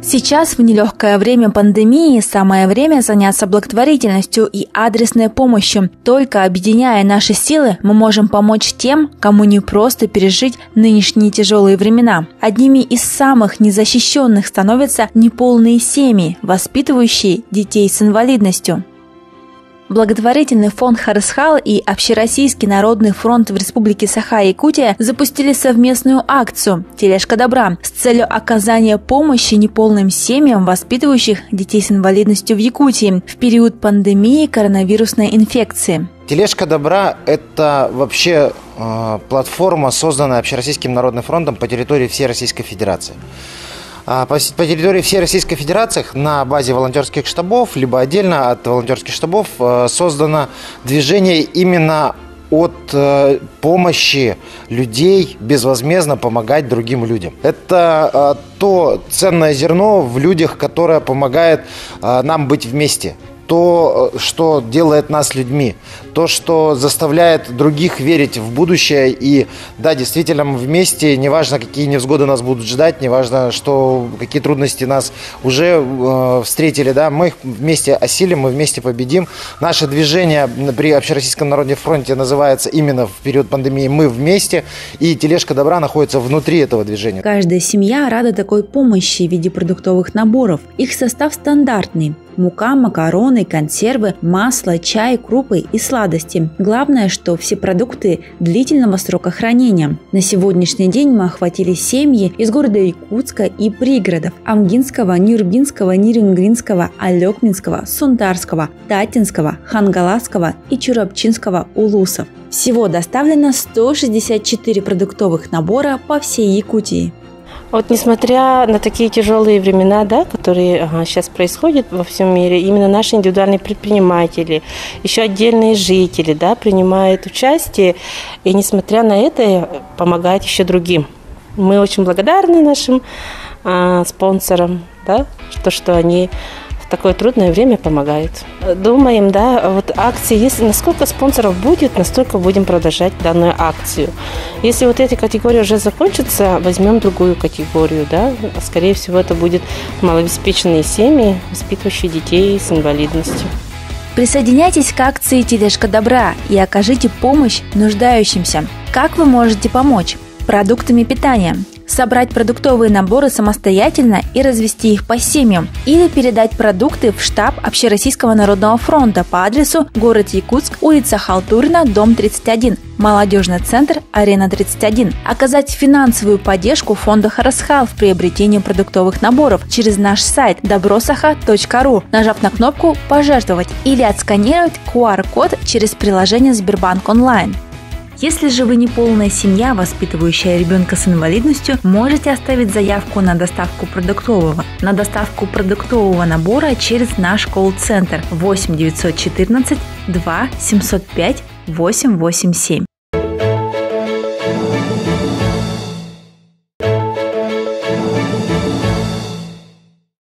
Сейчас, в нелегкое время пандемии, самое время заняться благотворительностью и адресной помощью. Только объединяя наши силы, мы можем помочь тем, кому не просто пережить нынешние тяжелые времена. Одними из самых незащищенных становятся неполные семьи, воспитывающие детей с инвалидностью. Благотворительный фонд «Харысхал» и Общероссийский народный фронт в Республике Саха-Якутия запустили совместную акцию «Тележка добра» с целью оказания помощи неполным семьям, воспитывающих детей с инвалидностью в Якутии в период пандемии коронавирусной инфекции. «Тележка добра» – это вообще платформа, созданная Общероссийским народным фронтом по территории всей Российской Федерации. По территории всей Российской Федерации на базе волонтерских штабов, либо отдельно от волонтерских штабов создано движение именно от помощи людей безвозмездно помогать другим людям. Это то ценное зерно в людях, которое помогает нам быть вместе. То, что делает нас людьми, то, что заставляет других верить в будущее. И да, действительно, мы вместе, неважно, какие невзгоды нас будут ждать, неважно, какие трудности нас уже встретили, да, мы их вместе осилим, мы вместе победим. Наше движение при Общероссийском народном фронте называется именно в период пандемии «Мы вместе», и «Тележка добра» находится внутри этого движения. Каждая семья рада такой помощи в виде продуктовых наборов. Их состав стандартный. Мука, макароны, консервы, масло, чай, крупы и сладости. Главное, что все продукты длительного срока хранения. На сегодняшний день мы охватили семьи из города Якутска и пригородов – Амгинского, Нюрбинского, Нирингринского, Алекминского, Сунтарского, Татинского, Хангаласского и Чурапчинского улусов. Всего доставлено 164 продуктовых набора по всей Якутии. Вот несмотря на такие тяжелые времена, да, которые сейчас происходят во всем мире, именно наши индивидуальные предприниматели, еще отдельные жители, да, принимают участие, и несмотря на это помогают еще другим. Мы очень благодарны нашим спонсорам, да, что они в такое трудное время помогают. Думаем, да, вот акции, если насколько спонсоров будет, настолько будем продолжать данную акцию. Если вот эти категории уже закончатся, возьмем другую категорию, да. Скорее всего, это будет малообеспеченные семьи, воспитывающие детей с инвалидностью. Присоединяйтесь к акции «Тележка добра» и окажите помощь нуждающимся. Как вы можете помочь? Продуктами питания. Собрать продуктовые наборы самостоятельно и развести их по семьям, или передать продукты в штаб Общероссийского народного фронта по адресу город Якутск, улица Халтурина, дом 31, молодежный центр Арена 31. Оказать финансовую поддержку фонда «Харысхал» в приобретении продуктовых наборов через наш сайт добросаха.ру, нажав на кнопку «Пожертвовать», или отсканировать QR-код через приложение Сбербанк онлайн. Если же вы не полная семья, воспитывающая ребенка с инвалидностью, можете оставить заявку на доставку продуктового набора через наш колл-центр 8 914 2 705 887.